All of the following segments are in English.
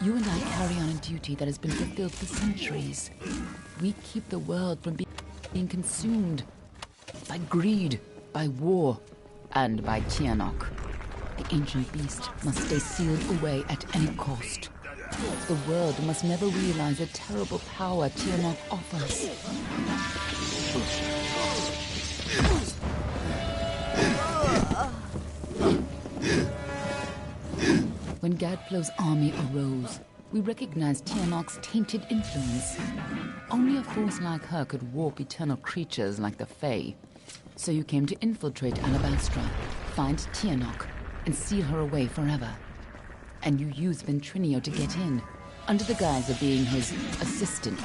You and I carry on a duty that has been fulfilled for centuries. We keep the world from being consumed by greed, by war, and by Tianok. The ancient beast must stay sealed away at any cost. The world must never realize the terrible power Tianok offers. When Godflow's army arose, we recognized Tianok's tainted influence. Only a force like her could warp eternal creatures like the Fae. So you came to infiltrate Alabastra, find Tianok, and seal her away forever. And you used Ventrinio to get in, under the guise of being his assistant.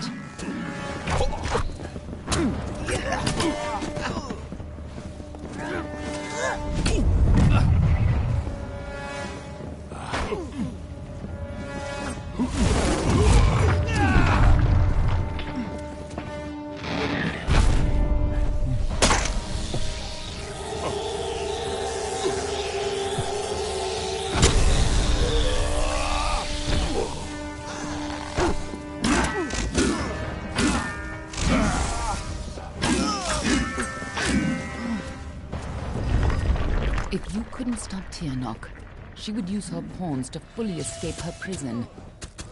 If you couldn't stop Tianok, she would use her pawns to fully escape her prison,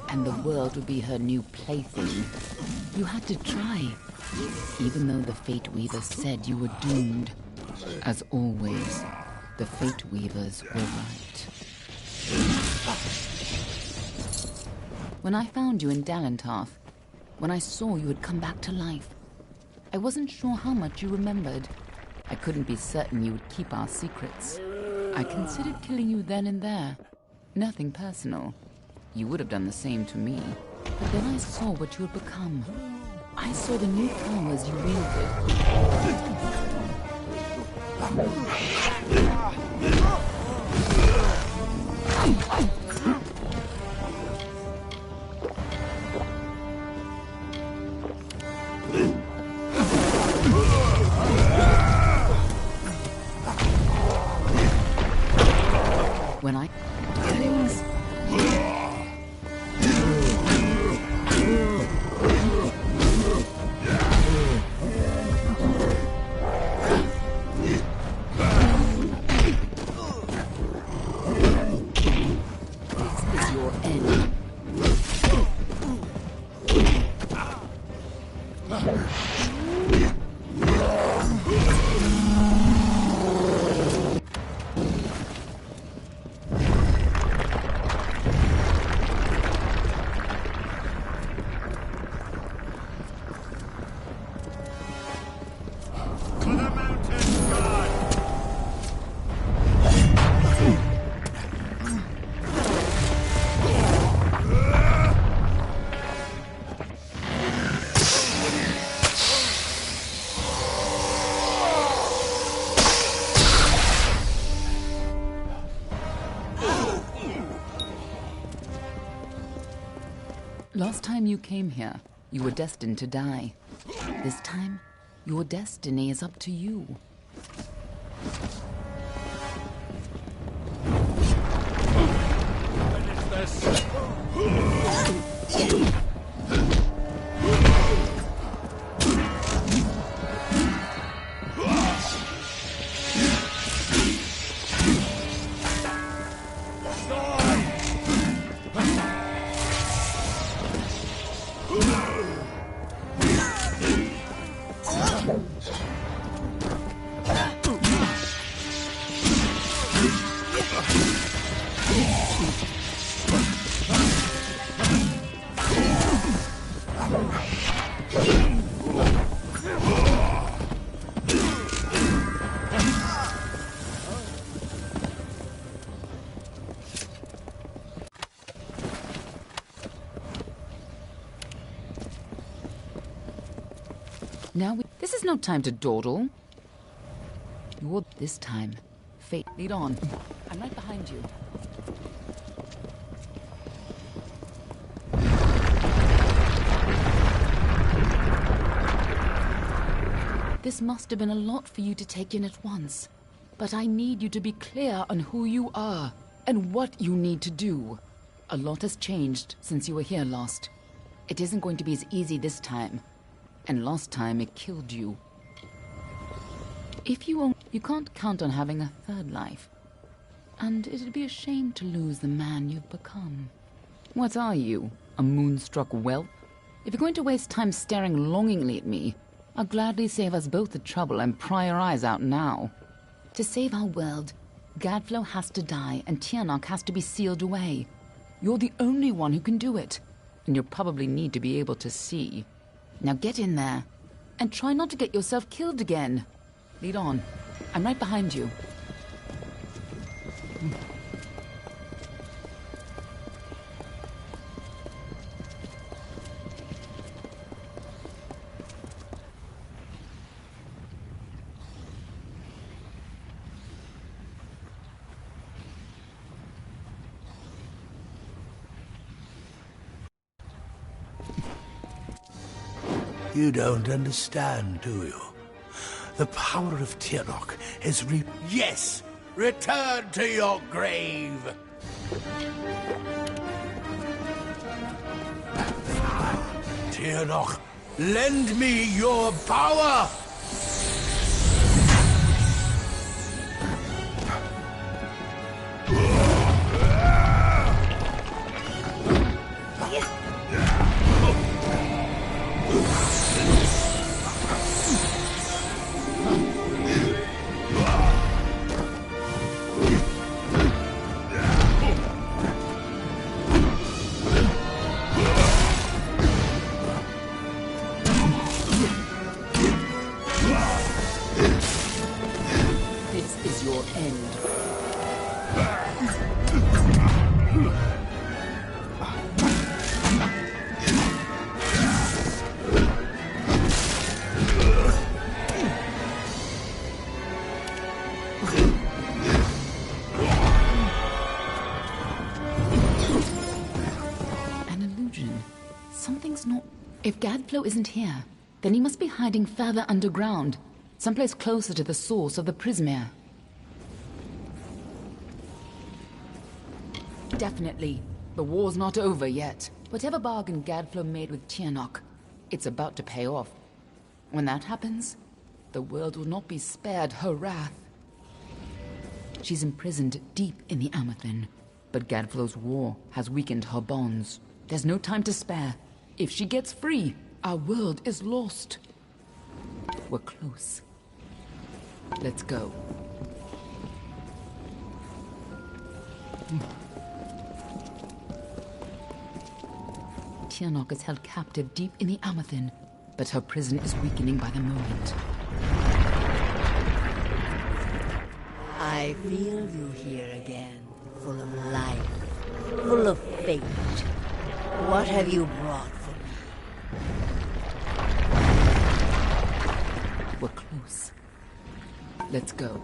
and the world would be her new plaything. You had to try, even though the Fate Weavers said you were doomed. As always, the Fate Weavers were right. When I found you in Dalentarth, when I saw you had come back to life, I wasn't sure how much you remembered. I couldn't be certain you would keep our secrets. I considered killing you then and there. Nothing personal. You would have done the same to me. But then I saw what you had become. I saw the new powers you wielded. When I... This is your end. Last time you came here, you were destined to die. This time, your destiny is up to you. What is this? This is no time to dawdle. This time. Fate, lead on. I'm right behind you. This must have been a lot for you to take in at once. But I need you to be clear on who you are and what you need to do. A lot has changed since you were here last. It isn't going to be as easy this time. And last time it killed you. If you can't count on having a third life. And it'd be a shame to lose the man you've become. What are you? A moonstruck whelp? If you're going to waste time staring longingly at me, I'll gladly save us both the trouble and pry your eyes out now. To save our world, Godflow has to die and Tiernok has to be sealed away. You're the only one who can do it, and you'll probably need to be able to see. Now get in there, and try not to get yourself killed again. Lead on. I'm right behind you. You don't understand, do you? The power of Tiernok has Yes! Return to your grave! Tiernok, lend me your power! If Godflow isn't here, then he must be hiding further underground, someplace closer to the source of the Prismere. Definitely. The war's not over yet. Whatever bargain Godflow made with Tiernok, it's about to pay off. When that happens, the world will not be spared her wrath. She's imprisoned deep in the Amethyst, but Godflow's war has weakened her bonds. There's no time to spare. If she gets free, our world is lost. We're close. Let's go. Tiernok is held captive deep in the Amethyst, but her prison is weakening by the moment. I feel you here again, full of life, full of fate. What have you brought for me? We're close. Let's go.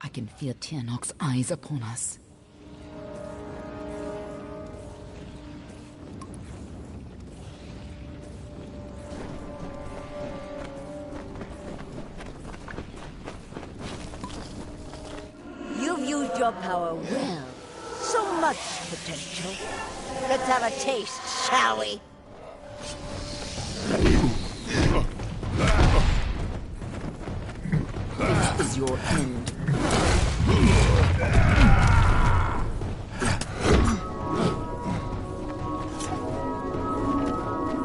I can feel Tiernok's eyes upon us. Your power well. So much potential. Let's have a taste, shall we? This is your end.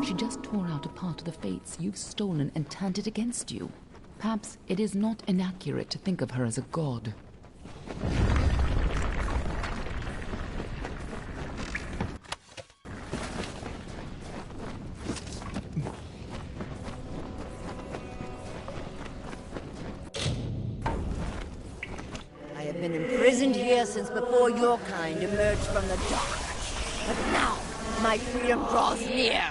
She just tore out a part of the fates you've stolen and turned it against you. Perhaps it is not inaccurate to think of her as a god. I have been imprisoned here since before your kind emerged from the dark. But now, my freedom draws near.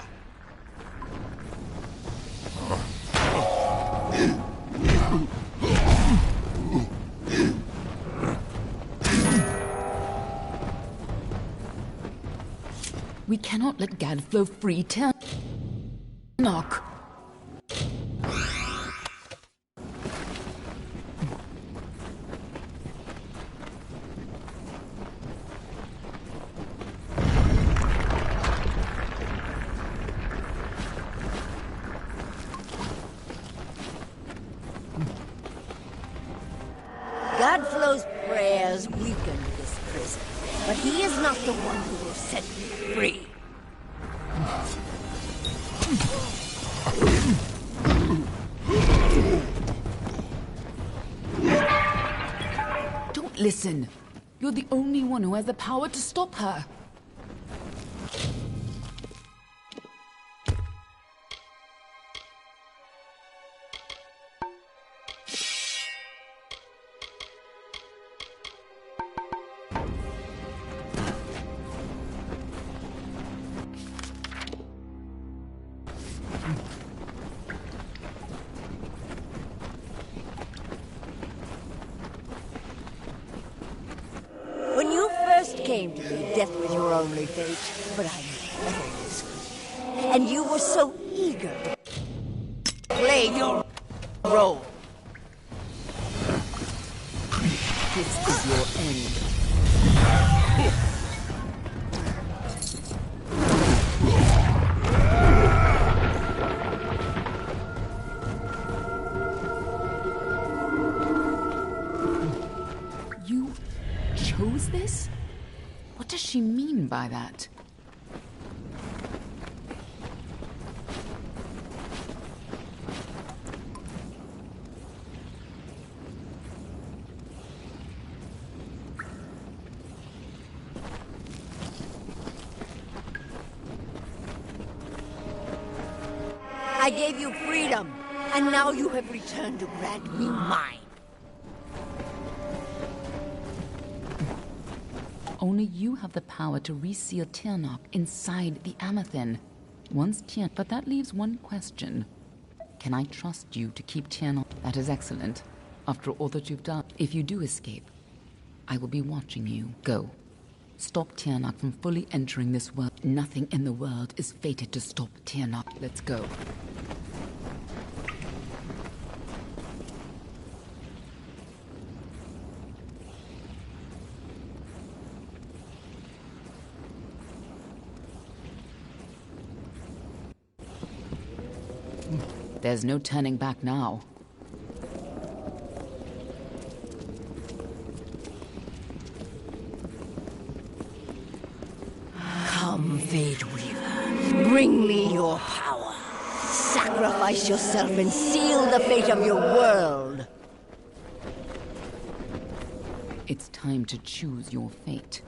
We cannot let Godflow free Tiernok. Godflow's prayers weakened this prison, but he is not the one who will set me free. Don't listen. You're the only one who has the power to stop her. When you first came to me, death was your only fate, but I knew better this was. And you were so eager to play your role. This is your end. You chose this? What does she mean by that? I gave you freedom, and now you have returned to grant me mine. Only you have the power to reseal Tiernok inside the Amethyst. But that leaves one question. Can I trust you to keep Tiernok? That is excellent. After all that you've done, if you do escape, I will be watching you. Go. Stop Tiernok from fully entering this world. Nothing in the world is fated to stop Tiernok. Let's go. There's no turning back now. Come, Fate Weaver. Bring me your power. Sacrifice yourself and seal the fate of your world. It's time to choose your fate.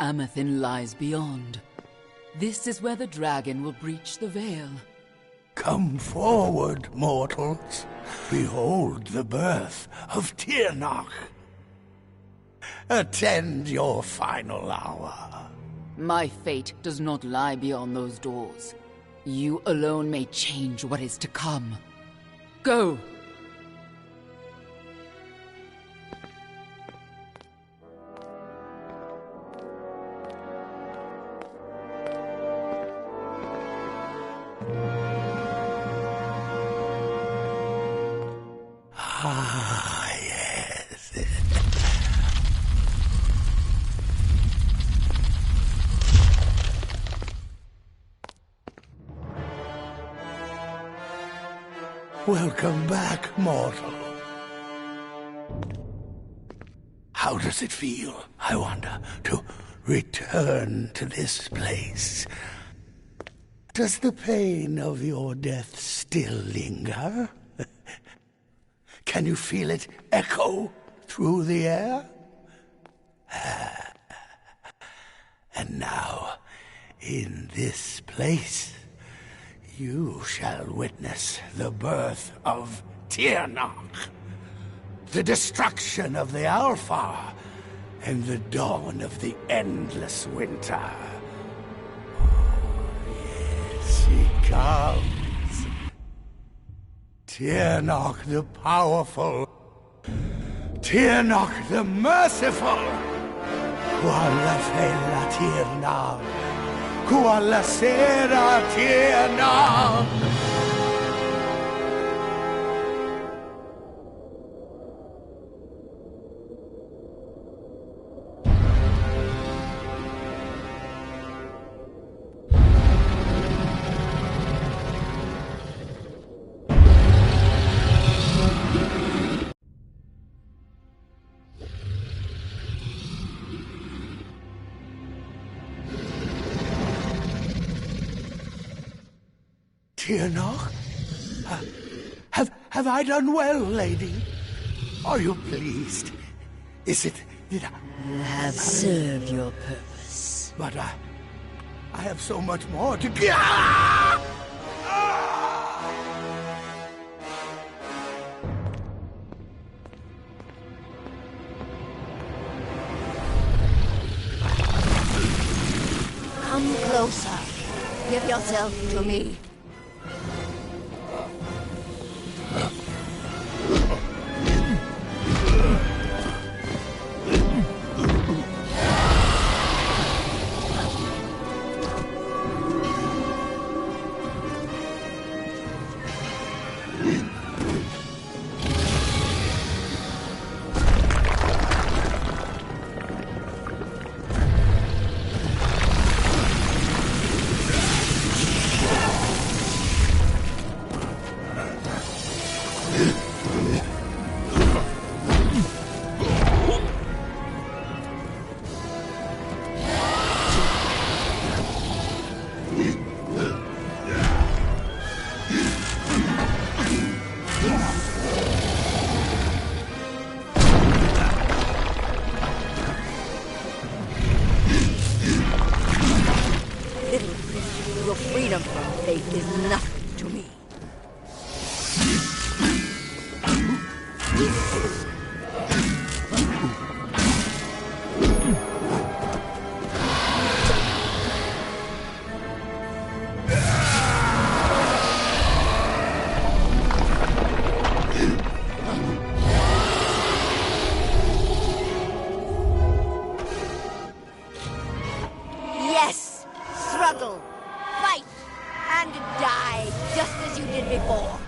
Amethyst lies beyond. This is where the dragon will breach the veil. Come forward, mortals. Behold the birth of Tiernok. Attend your final hour. My fate does not lie beyond those doors. You alone may change what is to come. Go! Ah, yes. Welcome back, mortal. How does it feel, I wonder, to return to this place? Does the pain of your death still linger? Can you feel it echo through the air? And now, in this place, you shall witness the birth of Tiernok, the destruction of the Alpha, and the dawn of the endless winter. Oh, yes, he comes. Tirnoch the powerful, Tirnoch the merciful, Qualla fella Tirnoch, Qualla sera Tirnoch. Tirnoch? Have I done well, lady? Are you pleased? Is it... did I... You have served your purpose. But I have so much more to give. Ah! Come closer. Give yourself to me. Your freedom from fate is nothing to me. Yes! Struggle! Fight! And die, just as you did before.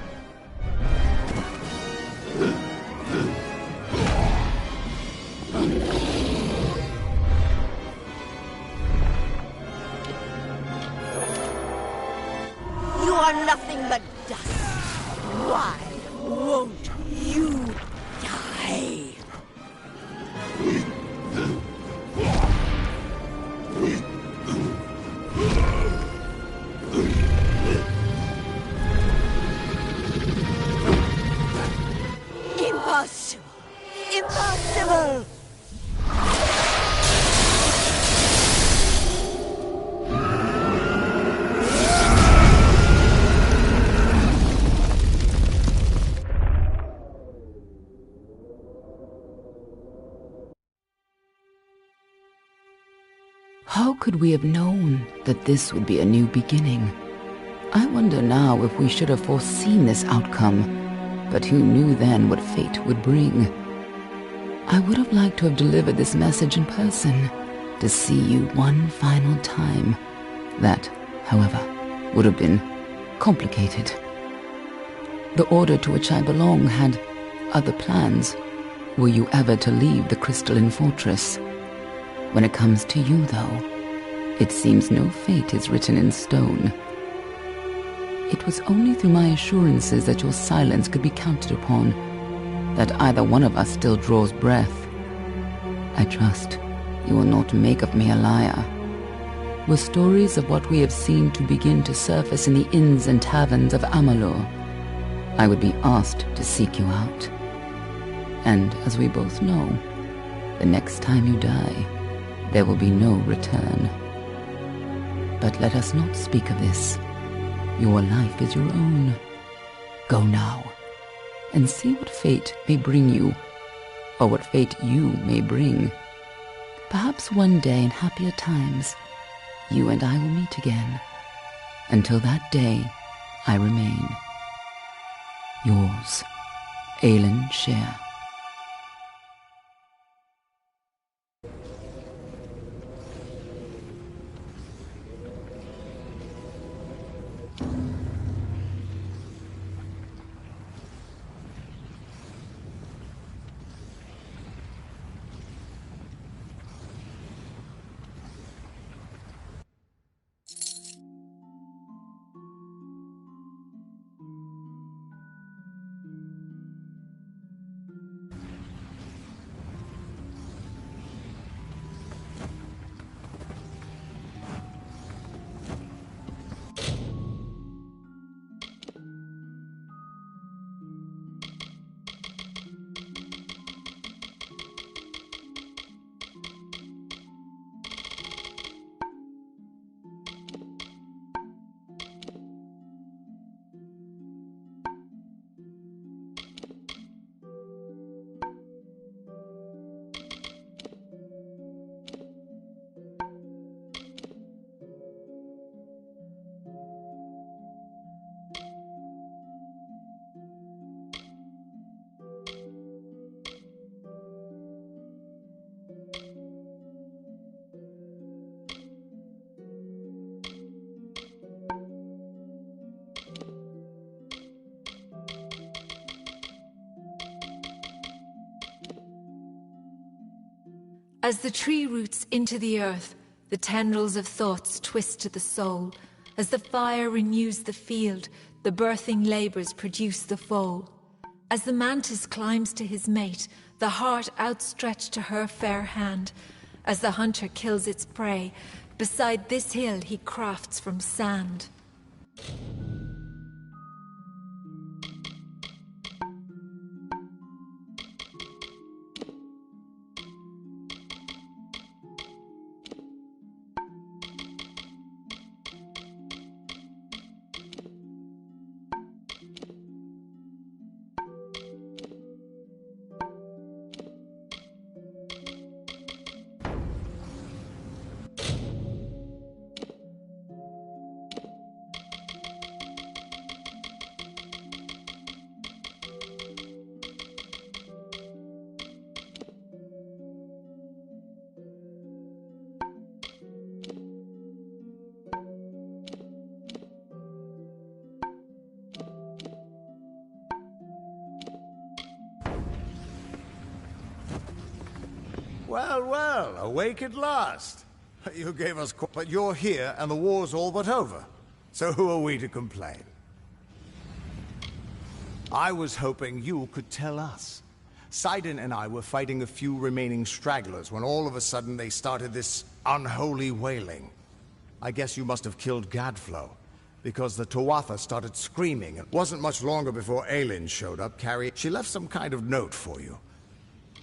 You are nothing but dust. Why won't you die? Impossible! Impossible! How could we have known that this would be a new beginning? I wonder now if we should have foreseen this outcome, but who knew then what fate would bring? I would have liked to have delivered this message in person, to see you one final time. That, however, would have been complicated. The order to which I belong had other plans. Were you ever to leave the crystalline fortress? When it comes to you, though, it seems no fate is written in stone. It was only through my assurances that your silence could be counted upon that either one of us still draws breath. I trust you will not make of me a liar. Were stories of what we have seen to begin to surface in the inns and taverns of Amalur, I would be asked to seek you out. And as we both know, the next time you die, there will be no return. But let us not speak of this. Your life is your own. Go now, and see what fate may bring you, or what fate you may bring. Perhaps one day in happier times, you and I will meet again. Until that day, I remain Yours, Aelin Shear. As the tree roots into the earth, the tendrils of thoughts twist to the soul. As the fire renews the field, the birthing labors produce the foal. As the mantis climbs to his mate, the heart outstretched to her fair hand. As the hunter kills its prey, beside this hill he crafts from sand. Well, well, awake at last. You gave us but you're here and the war's all but over. So who are we to complain? I was hoping you could tell us. Sidon and I were fighting a few remaining stragglers when all of a sudden they started this unholy wailing. I guess you must have killed Godflow, because the Tuatha started screaming. It wasn't much longer before Aelin showed up carrying... She left some kind of note for you.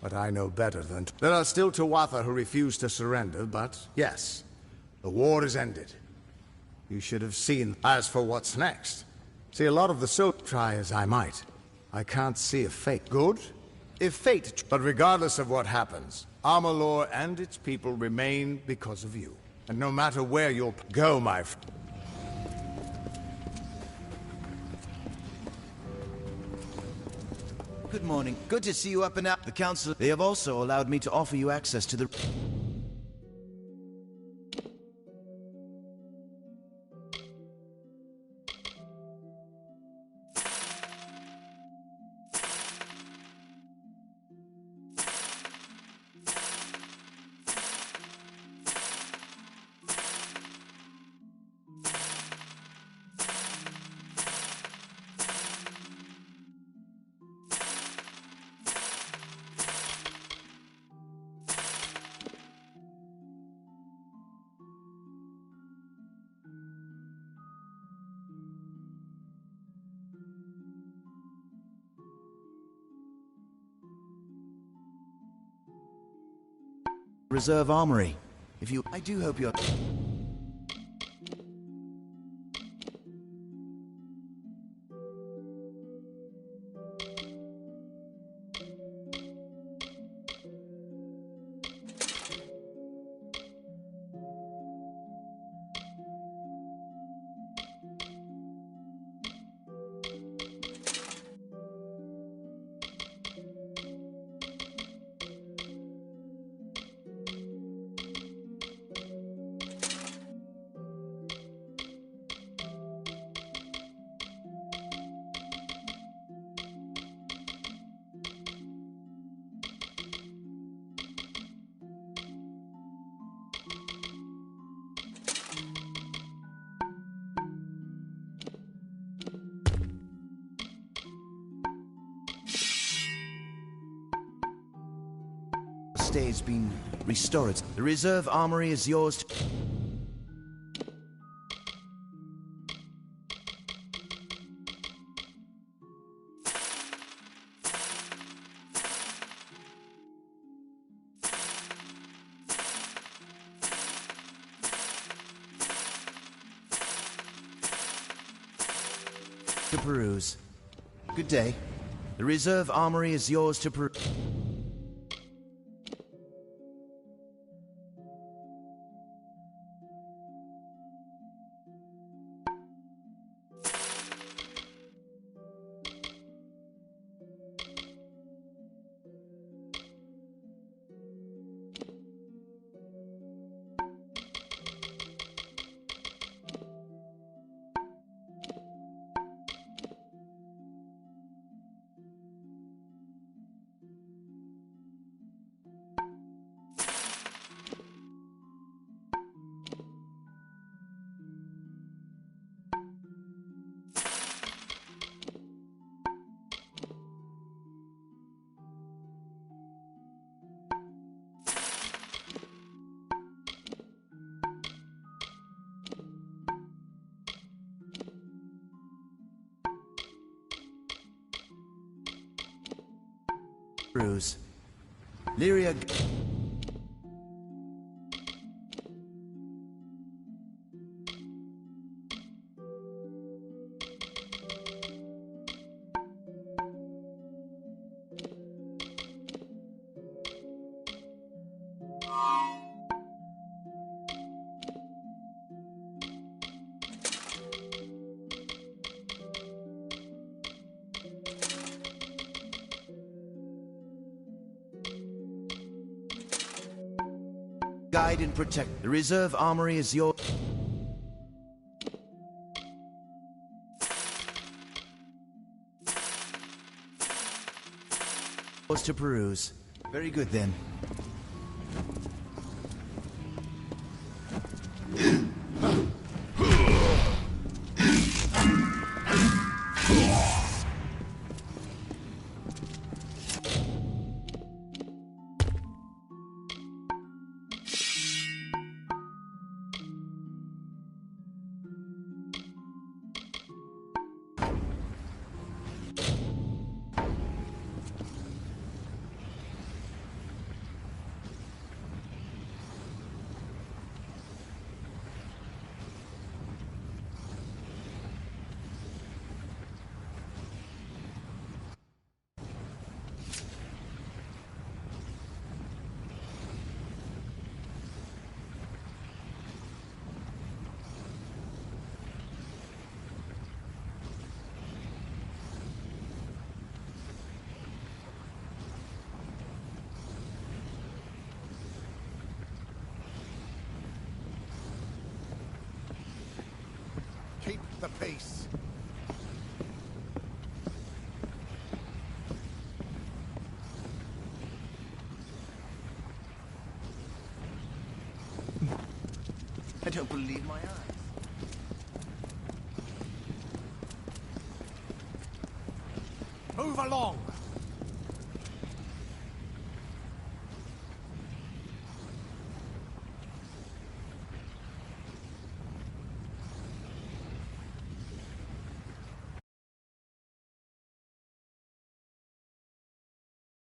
But I know better than... There are still Tuatha who refuse to surrender, but yes, the war is ended. You should have seen. As for what's next, see, a lot of the try as I might. I can't see a fate. Good? If fate... But regardless of what happens, Amalur and its people remain because of you. And no matter where you'll go, my friend... Good morning. Good to see you up and out. The council, they have also allowed me to offer you access to the... Reserve Armory. If you... I do hope you're... stage been restored. The reserve armory is yours to peruse. Good day. The reserve armory is yours to peruse. Lyria. Guide and protect. The reserve armory is yours to peruse. Very good then. Keep the peace. I don't believe my eyes. Move along!